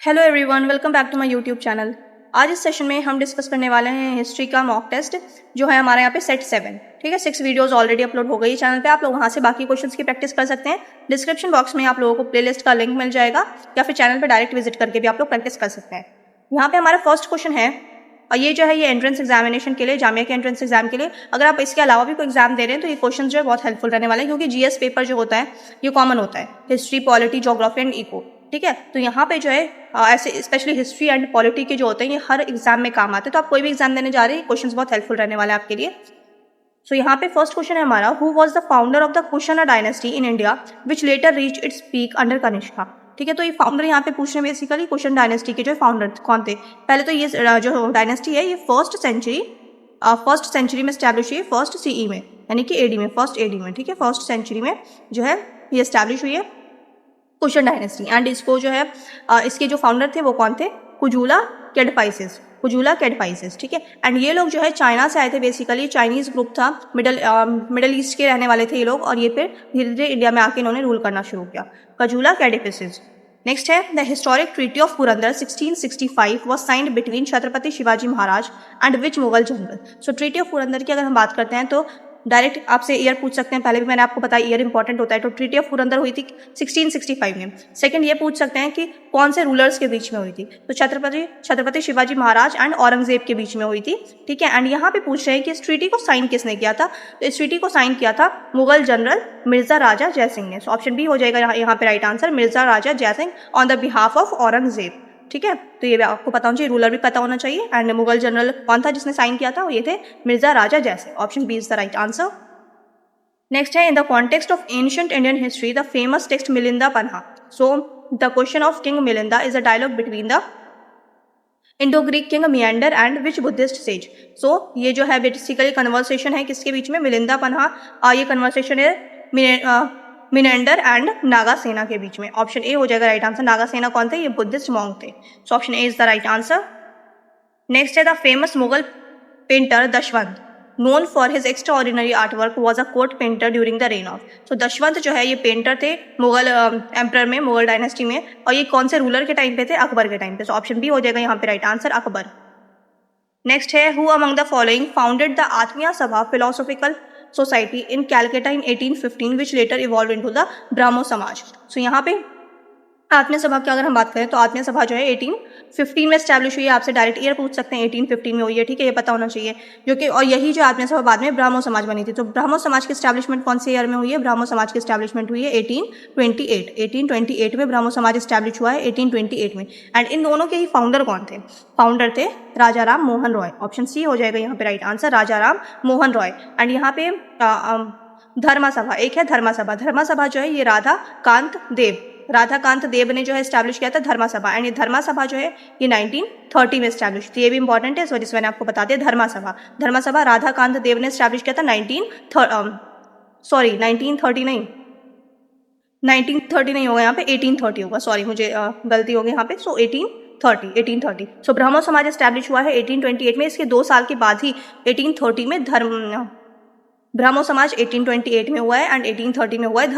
Hello everyone, welcome back to my YouTube channel. आज इस session में हम डिस्कस करने वाले हैं हिस्ट्री का मॉक टेस्ट जो है हमारे यहाँ पे सेट 7। ठीक है, 6 वीडियोस ऑलरेडी अपलोड हो गई चैनल पे। आप लोग वहाँ से बाकी क्वेश्चंस की प्रैक्टिस कर सकते हैं। डिस्क्रिप्शन बॉक्स में आप लोगों को प्लेलिस्ट का लिंक मिल जाएगा या फिर चैनल पर डायरेक्ट विजिट करके भी आप लोग प्रैक्टिस कर सकते हैं। यहाँ पे हमारा फर्स्ट क्वेश्चन है, और ये जो है ये एंट्रेंस एग्जामिनेशन के लिए, जामिया के एंट्रेंस एग्जाम के लिए, अगर आप इसके अलावा भी कोई एग्जाम दे रहे हैं तो ये क्वेश्चन जो है बहुत हेल्पफुल रहने वाला है, क्योंकि जीएस पेपर जो होता है ये कॉमन होता है, history, polity, geography and eco. ठीक है, तो यहाँ पे जो है ऐसे स्पेशली हिस्ट्री एंड पॉलिटी के जो होते हैं ये हर एग्जाम में काम आते हैं। तो आप कोई भी एग्जाम देने जा रहे हैं, क्वेश्चन बहुत हेल्पफुल रहने वाला है आपके लिए। सो यहाँ पे फर्स्ट क्वेश्चन है हमारा, who was the founder of the Kushan dynasty in India which later reach its peak under Kanishka. ठीक है, तो ये फाउंडर यहाँ पे पूछ रहे हैं बेसिकली कुशन डायनेस्टी के जो फाउंडर कौन थे। पहले तो ये जो डायनेस्टी है ये फर्स्ट सेंचुरी में स्टैब्लिश हुई, फर्स्ट सीई में, यानी कि एडी में, फर्स्ट एडी में। ठीक है, फर्स्ट सेंचुरी में जो है ये स्टैब्लिश हुई है कुशन डायनेस्टी। एंड इसको जो है इसके जो फाउंडर थे वो कौन थे, कुजूला कैडफाइसिस। ठीक है, एंड ये लोग जो है चाइना से आए थे, बेसिकली चाइनीज ग्रुप था, मिडल ईस्ट के रहने वाले थे ये लोग, और ये फिर धीरे धीरे इंडिया में आके इन्होंने रूल करना शुरू किया, कुजूला कैडफाइसिस। नेक्स्ट है, the historic treaty of Purandar 1665 was signed between Chhatrapati Shivaji Maharaj and which Mughal general. So treaty of Purandar की अगर हम बात करते हैं तो डायरेक्ट आपसे ईयर पूछ सकते हैं, पहले भी मैंने आपको बताया ईयर इंपॉर्टेंट होता है। तो ट्रीटी ऑफ पुरंदर हुई थी 1665 में। सेकंड ये पूछ सकते हैं कि कौन से रूलर्स के बीच में हुई थी, तो छत्रपति शिवाजी महाराज एंड औरंगजेब के बीच में हुई थी। ठीक है, एंड यहाँ पे पूछ रहे हैं कि इस ट्रीटी को साइन किसने किया था, तो इस ट्रीटी को साइन किया था मुगल जनरल मिर्जा राजा जयसिंह ने। सो ऑप्शन बी हो जाएगा यहाँ पे right answer, Mirza Raja Jaisingh on the behalf of Aurangzeb. ठीक है, तो ये आपको पता होना चाहिए, रूलर भी पता होना चाहिए। एंड मुगल जनरल कौन था जिसने साइन किया था, ये थे Mirza Raja Jaisingh. Option B is the right answer. Next है, in the context of ancient Indian history the famous text Milinda Panha. So the question of king Milinda is a dialogue between the Indo Greek king Menander and which Buddhist sage. So ये जो है basically conversation है किसके बीच में, Melinda panha, ये conversation है Menander and नागासेना के बीच में। ऑप्शन ए हो जाएगा राइट आंसर। नागासेना कौन थे, ये बुद्धिस्ट मॉन्क थे। So option A is the right answer. Next है, the famous Mughal painter Daswanth known for his extraordinary artwork was a court painter during the reign of। तो दशवंत जो है ये पेंटर थे मुगल एम्परर में, मुगल डायनेस्टी में, और ये कौन से रूलर के टाइम पे थे, अकबर के टाइम पे। सो ऑप्शन बी हो जाएगा यहाँ पे राइट आंसर, अकबर। नेक्स्ट है, who among the following founded the Atmiya Sabha philosophical society in Calcutta in 1815 which later evolve into the Brahmo Samaj. So यहाँ पे आत्मीय सभा की अगर हम बात करें तो आत्मीय सभा जो है 1815 में स्टैब्लिश हुई है। आपसे डायरेक्ट ईयर पूछ सकते हैं, 1815 में हुई है। ठीक है, ये पता होना चाहिए, जो कि और यही जो आत्मीय सभा बाद में ब्राह्मो समाज बनी थी। तो ब्राह्मो समाज की स्टैब्लिशमेंट कौन से ईयर में हुई है, ब्राह्मो समाज की स्टैब्लिशमेंट हुई है 1828 में ब्राह्मो समाज स्टैब्लिश हुआ है 1828 में। एंड इन दोनों के ही फाउंडर कौन थे, फाउंडर थे राजा राम मोहन रॉय। ऑप्शन सी हो जाएगा यहाँ पे right answer, Raja Ram Mohan Roy. And यहाँ पे धर्मा सभा, एक है धर्मा सभा जो है ये राधा कांत देव ने जो है स्टैब्लिश किया था धर्मा सभा। एंड ये धर्मा सभा जो है ये 1930 में स्टैब्लिश थी, ये भी इंपॉर्टेंट है, इस वजह से मैंने आपको बता दिया। धर्मा सभा राधा कांत देव ने स्टैब्लिश किया था 1930 नहीं होगा यहाँ पे, 1830 होगा, सॉरी मुझे गलती होगी यहाँ पे। सो 1830। सो ब्रह्मो समाज स्टैब्लिश हुआ है 1828 में। इसके 2 साल के बाद ही 1830 में ब्रह्मो समाज 1828 में हुआ है एंड 1830 में हुआ है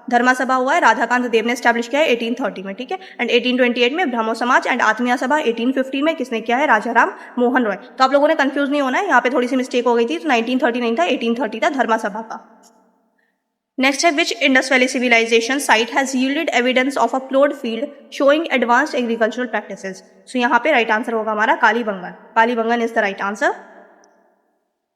धर्मा सभा हुआ है, राधाकांत देव ने स्टैब्लिश किया है 1830 में। ठीक है, एंड 1828 में ब्रह्मो समाज एंड आत्मीय सभा 1850 में किसने किया है, राजा राम मोहन रॉय। तो आप लोगों ने कंफ्यूज नहीं होना है, यहाँ पे थोड़ी सी मिस्टेक हो गई थी, तो 1930 नहीं था, 1830 था धर्मा सभा का। नेक्स्ट है, which Indus valley civilization site has yielded evidence of a ploughed field showing advanced agricultural practices. So यहाँ पे राइट आंसर होगा हमारा Kalibangan is the right answer.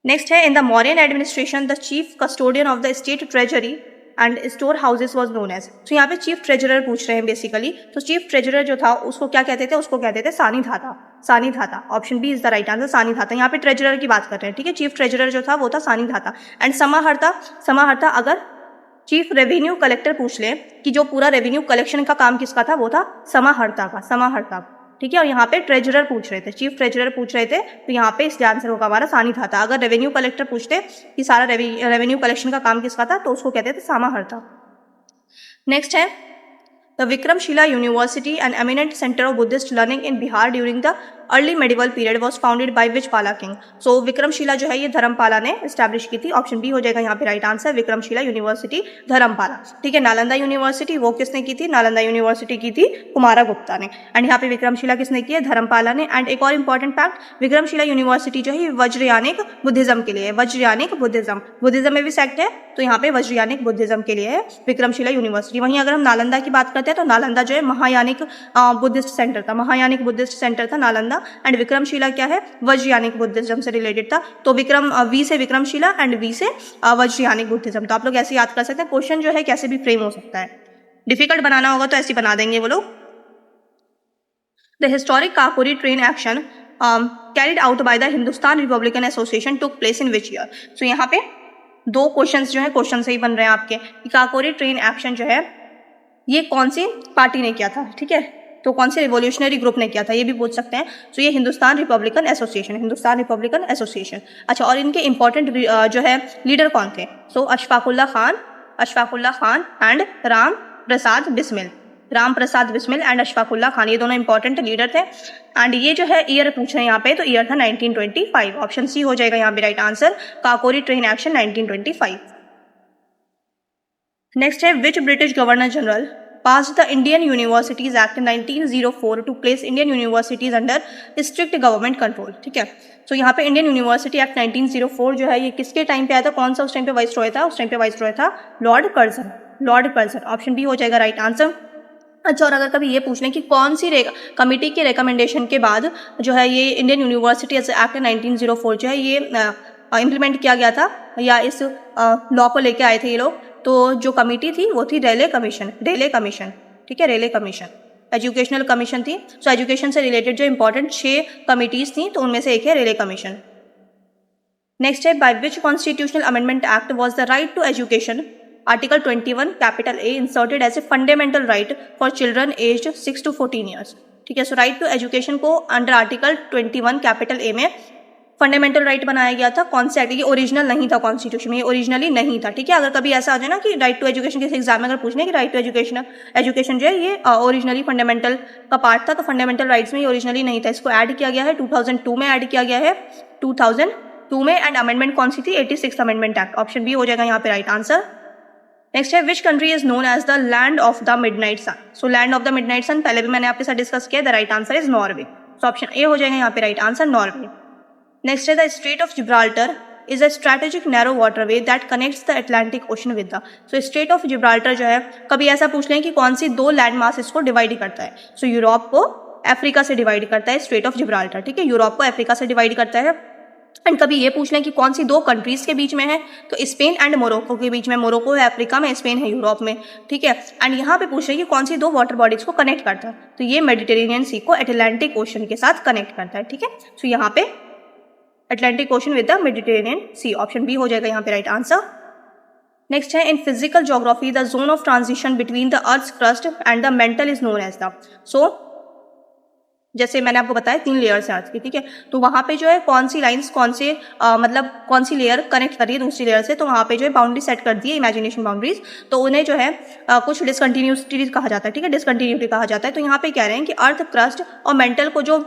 Next है, in the Mauryan administration the chief custodian of the state treasury and store houses was known as. तो यहाँ पे chief treasurer पूछ रहे हैं बेसिकली। तो चीफ ट्रेजरर जो था उसको क्या कहते थे, उसको कहते थे Sani Dhata. Option B is the right answer, Sani Dhata. यहाँ पे ट्रेजरर की बात कर रहे हैं। ठीक है, चीफ ट्रेजरर जो था वो था सानी धाता। एंड समाहर्ता अगर चीफ रेवेन्यू कलेक्टर पूछ ले कि जो पूरा रेवेन्यू कलेक्शन का काम किसका था, वो था समाहर्ता। ठीक है, और यहाँ पे ट्रेजरर पूछ रहे थे, चीफ ट्रेजरर पूछ रहे थे, तो यहाँ पे इसका आंसर होगा हमारा सानी धाता। अगर रेवेन्यू कलेक्टर पूछते कि सारा रेवेन्यू कलेक्शन का काम किसका था, तो उसको कहते थे समाहर्ता। नेक्स्ट है, the Vikramshila university an eminent centre of Buddhist learning in Bihar during the early medieval period was founded by which पाला किंग? सो विक्रमशिला जो है ये धर्मपाला ने एस्टैब्लिश की थी। ऑप्शन बी हो जाएगा यहाँ पे right answer, Vikramshila university Dharmapala. ठीक है, नालंदा यूनिवर्सिटी वो किसने की थी? नालंदा यूनिवर्सिटी की थी कुमारगुप्ता ने। एंड यहाँ पे विक्रमशिला किसने की है? धर्मपाला ने। एंड एक और इंपॉर्टेंट फैक्ट, विक्रमशिला यूनिवर्सिटी जो है वज्रयानिक बुद्धिज्म के लिए है। वज्रयानिक बुद्धिज्म में भी सेक्ट है, तो यहाँ पे वज्रयानिक बुद्धिज्म के लिए है विक्रमशिला यूनिवर्सिटी। वहीं अगर हम नालंदा की बात करते हैं तो नालंदा जो है महायानिक बुद्धिस्ट सेंटर था, महायानिक बुद्धिस्ट सेंटर था नालंदा। एंड विक्रमशिला क्या है? वज्रयानिक बुद्धिज्म से रिलेटेड था। तो विक्रम वी से विक्रमशिला एंड वी से वज्रयानिक बुद्धिज्म। तो आप लोग ऐसे याद कर सकते हैं। क्वेश्चन जो है कैसे भी फ्रेम हो सकता है, डिफिकल्ट बनाना होगा तो ऐसे बना देंगे वो लोग। The historic Kakori train action carried out by the Hindustan republican association took place in which year? So यहाँ पे दो क्वेश्चंस जो है क्वेश्चन से ही बन रहे हैं आपके। काकोरी ट्रेन एक्शन जो है ये कौन सी पार्टी ने किया था? ठीक है, तो कौन से रिवोल्यूशनरी ग्रुप ने किया था ये भी पूछ सकते हैं। तो ये Hindustan republican association, Hindustan republican association. अच्छा, और इनके इंपॉर्टेंट जो है लीडर कौन थे? So Ashfaqulla Khan and Ram Prasad Bismil and Ashfaqulla Khan, ये दोनों इंपॉर्टेंट लीडर थे। एंड ये जो है ईयर पूछ रहे हैं यहाँ पे, तो ईयर था 1925। ऑप्शन सी हो जाएगा यहाँ पे right answer, Kakori train action 1925। Next है which British governor general passed the Indian Universities Act 1904 to place Indian universities under strict government control। ठीक है, तो यहाँ पे इंडियन यूनिवर्सिटी एक्ट 1904 जो है ये किसके टाइम पे आया था? कौन सा उस टाइम पे वाइसरॉय था? उस टाइम पे वाइसरॉय था लॉर्ड कर्जन। ऑप्शन बी हो जाएगा राइट आंसर। अच्छा, और अगर कभी ये पूछ लें कि कौन सी कमिटी के रिकमेंडेशन के बाद जो है ये इंडियन यूनिवर्सिटी एक्ट 1904 जो है ये इम्प्लीमेंट किया गया था या इस लॉ को लेके आए थे ये लोग, तो जो कमिटी थी वो थी रेले कमीशन। ठीक है, रेले कमीशन एजुकेशनल कमीशन थी। सो एजुकेशन से रिलेटेड जो इंपॉर्टेंट 6 कमिटीज थी तो उनमें से एक है रेले कमीशन। नेक्स्ट है by which constitutional amendment act was the right to education article 21 capital A inserted as a fundamental right for children aged 6 to 14 years. ठीक है, सो राइट टू एजुकेशन को अंडर आर्टिकल 21 कैपिटल ए में fundamental right बनाया गया था। कौन से act? ये ओरिजिनल नहीं था कॉन्स्टिट्यूशन में, ये ओरिजिनली नहीं था। ठीक है, अगर कभी ऐसा आ जाए ना कि राइट टू एजुकेशन किसी एग्जाम में अगर पूछने कि राइट टू एजुकेशन जो है ये ओरिजिनली फंडामेंटल का पार्ट था, तो फंडामेंटल राइट्स में ये ओरिजिनली नहीं था। इसको ऐड किया गया है 2002 में, ऐड किया गया है 2002 में। एंड अमेंडमेंट कौन सी थी? 86th amendment act. Option B हो जाएगा यहाँ पे राइट आंसर। नेक्स्ट है which country is known as the land of the midnight sun? So land of the midnight sun पहले भी मैंने आपके साथ डिस्कस किया, the right answer is Norway. So option A हो जाएगा यहाँ पे राइट आंसर, नॉर्वे। नेक्स्ट है the strait of Gibraltar is a strategic narrow waterway that connects the Atlantic ocean with the. So strait of Gibraltar जो है कभी ऐसा पूछ लें कि कौन सी 2 लैंड मासेस को डिवाइड करता है? सो यूरोप को अफ्रीका से डिवाइड करता है स्ट्रेट ऑफ जिब्राल्टर। ठीक है, यूरोप को अफ्रीका से डिवाइड करता है। एंड कभी ये पूछ लें कि कौन सी 2 कंट्रीज के बीच में है, तो स्पेन एंड मोरक्को के बीच में। मोरक्को है अफ्रीका में, स्पेन है यूरोप में। ठीक है, एंड यहाँ पे पूछ रहे हैं कि कौन सी 2 वाटर बॉडीज को कनेक्ट करता है, तो ये मेडिटेरेनियन सी को अटलांटिक ओशन के साथ कनेक्ट करता है। ठीक है, सो यहाँ पे Atlantic ocean with the Mediterranean sea, option B हो जाएगा यहाँ पे राइट आंसर। नेक्स्ट है in physical geography the zone of transition between the earth crust and the mantle is known as the. So जैसे मैंने आपको बताया 3 लेयर्स है अर्थ की। ठीक है, तो वहाँ पे जो है कौन सी लाइंस कौन से मतलब कौन सी लेयर कनेक्ट कर रही है दूसरी लेयर से, तो वहाँ पे जो है बाउंड्री सेट कर दी है, इमेजिनेशन बाउंड्रीज। तो उन्हें जो है कुछ डिसकंटिन्यूटी कहा जाता है। ठीक है, डिसकंटिन्यूटी कहा जाता है। तो यहाँ पे कह रहे हैं कि अर्थ क्रस्ट और मेंटल को जो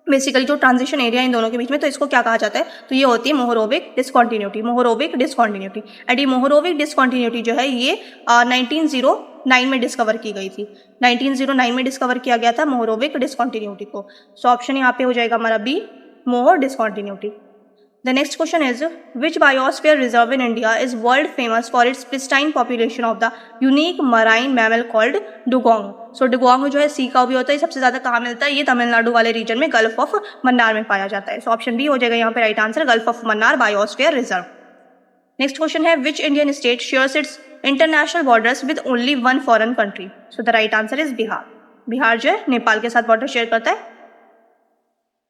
बेसिकली जो ट्रांजिशन एरिया इन दोनों के बीच में, तो इसको क्या कहा जाता है? तो ये होती है मोहरोबिक डिसकंटिन्यूटी। एंड ये मोहरोबिक डिसकंटिन्यूटी जो है ये 1909 में डिस्कवर की गई थी। 1909 में डिस्कवर किया गया था मोहरोबिक डिसकंटिन्यूटी को। सो ऑप्शन यहाँ पे हो जाएगा हमारा बी, मोहर discontinuity. The next question is, which biosphere reserve in India is world famous for its pristine population of the unique marine mammal called dugong? So dugong जो है सी का भी होता है, सबसे ज्यादा कहाँ मिलता है? ये तमिलनाडु वाले रीजन में गल्फ ऑफ मन्नार में पाया जाता है। सो ऑप्शन बी हो जाएगा यहाँ पे right answer, gulf of Mannar biosphere reserve. Next question है which Indian state shares its international borders with only 1 foreign country? So the right answer is Bihar. Bihar जो है नेपाल के साथ बॉर्डर शेयर करता है।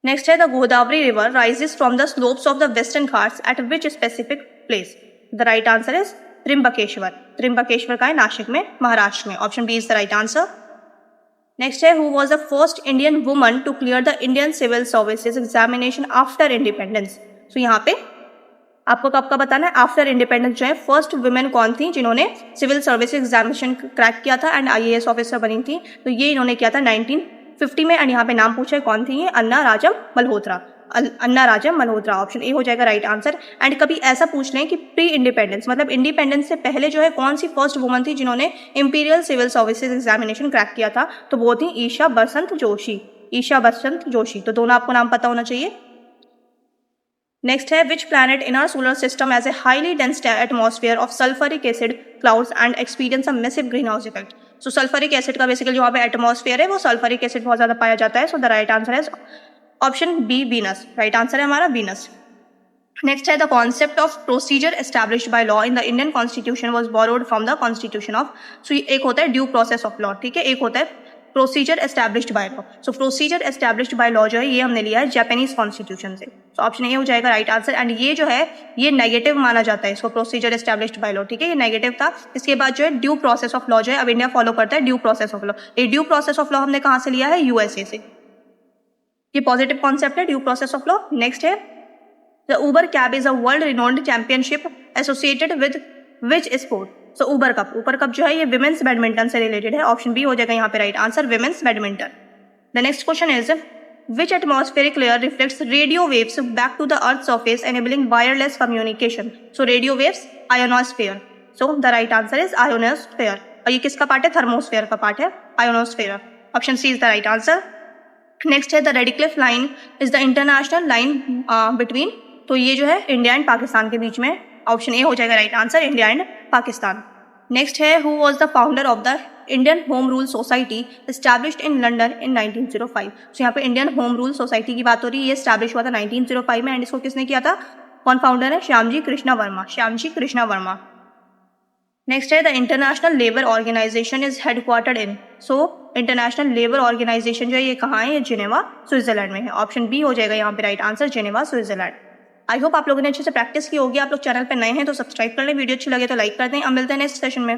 नेक्स्ट है the Godavari river rises from the slopes of the western Ghats at which specific place? The right answer is Trimbakeshwar. Trimbakeshwar का है नासिक में, महाराष्ट्र में। Option B is the right answer. Next है who was the first Indian woman to clear the Indian civil services examination after independence? So यहाँ पे आपको कब का बताना है? आफ्टर इंडिपेंडेंस जो है फर्स्ट वुमेन कौन थी जिन्होंने सिविल सर्विस एग्जामिनेशन क्रैक किया था एंड IAS ऑफिसर बनी थी? तो ये इन्होंने किया था 50 में, एंड यहाँ पे नाम पूछा है कौन थी ये, अन्ना राजम मल्होत्रा। अन्ना राजम मल्होत्रा, ऑप्शन ए हो जाएगा राइट आंसर। एंड कभी ऐसा पूछ लें कि प्री इंडिपेंडेंस मतलब इंडिपेंडेंस से पहले जो है कौन सी फर्स्ट वुमन थी जिन्होंने imperial civil services examination crack किया था, तो वो थी ईशा बसंत जोशी। ईशा बसंत जोशी, तो दोनों आपको नाम पता होना चाहिए। नेक्स्ट है which planet in our solar system has a highly dense atmosphere of sulphuric acid clouds and experience a massive green house effect. So sulphuric acid का बेसिकली जो वहाँ पे एटमॉस्फेयर है वो सल्फरिक एसिड बहुत ज़्यादा पाया जाता है। सो द राइट आंसर है option B Venus. Right answer है हमारा वीनस। नेक्स्ट है the concept of procedure established by law in the Indian constitution was borrowed from the constitution of. So एक होता है ड्यू प्रोसेस ऑफ लॉ, ठीक है, एक होता है procedure established by law. So procedure established by law जो है ये हमने लिया है जापानीज कॉन्स्टिट्यूशन से। सो ऑप्शन ए हो जाएगा राइट आंसर। एंड ये जो है ये नेगेटिव माना जाता है इसको, प्रोसीजर एस्टैब्लिश्ड बाय लॉ, ठीक है, ये नेगेटिव था। इसके बाद जो है ड्यू प्रोसेस ऑफ लॉ जो है अब इंडिया फॉलो करता है ड्यू प्रोसेस ऑफ लॉ। ये ड्यू प्रोसेस ऑफ लॉ हमने कहाँ से लिया है, यूएसए से। ये पॉजिटिव कॉन्सेप्ट है due process of law. Next है the Uber cab is a world renowned championship associated with which sport. So Uber cup जो है ये विमेंस बैडमिंटन से रिलेटेड है। ऑप्शन बी हो जाएगा यहाँ पे right answer, women's badminton. The next question is which atmospheric layer reflects radio waves back to the earth surface enabling wireless communication. So radio waves ionosphere. So the right answer is ionosphere. और ये किसका part है, thermosphere का part है, ionosphere. Option C is the right answer. Next है the Radcliffe line is the international line between. तो ये जो है इंडिया एंड पाकिस्तान के बीच में। ऑप्शन ए हो जाएगा right answer, India and Pakistan. Next है who was the founder of the Indian home rule society established in London in 1905। So यहाँ पे इंडियन होम रूल सोसाइटी की बात हो रही है, ये एस्टैब्लिश हुआ था 1905 में। एंड इसको किसने किया था, कौन फाउंडर है, श्यामजी कृष्णा वर्मा। श्यामजी कृष्णा वर्मा। नेक्स्ट है the international labour organisation is headquartered in. So international labour organisation जो है ये कहाँ है, ये जिनेवा स्विट्जरलैंड में है। ऑप्शन बी हो जाएगा यहाँ पे right answer, Geneva Switzerland. I hope आप लोगों ने अच्छे से प्रैक्टिस की होगी। आप लोग चैनल पर नए हैं तो सब्सक्राइब कर लें, वीडियो अच्छी लगे तो लाइक कर दें। अब मिलते हैं नेक्स्ट सेशन में।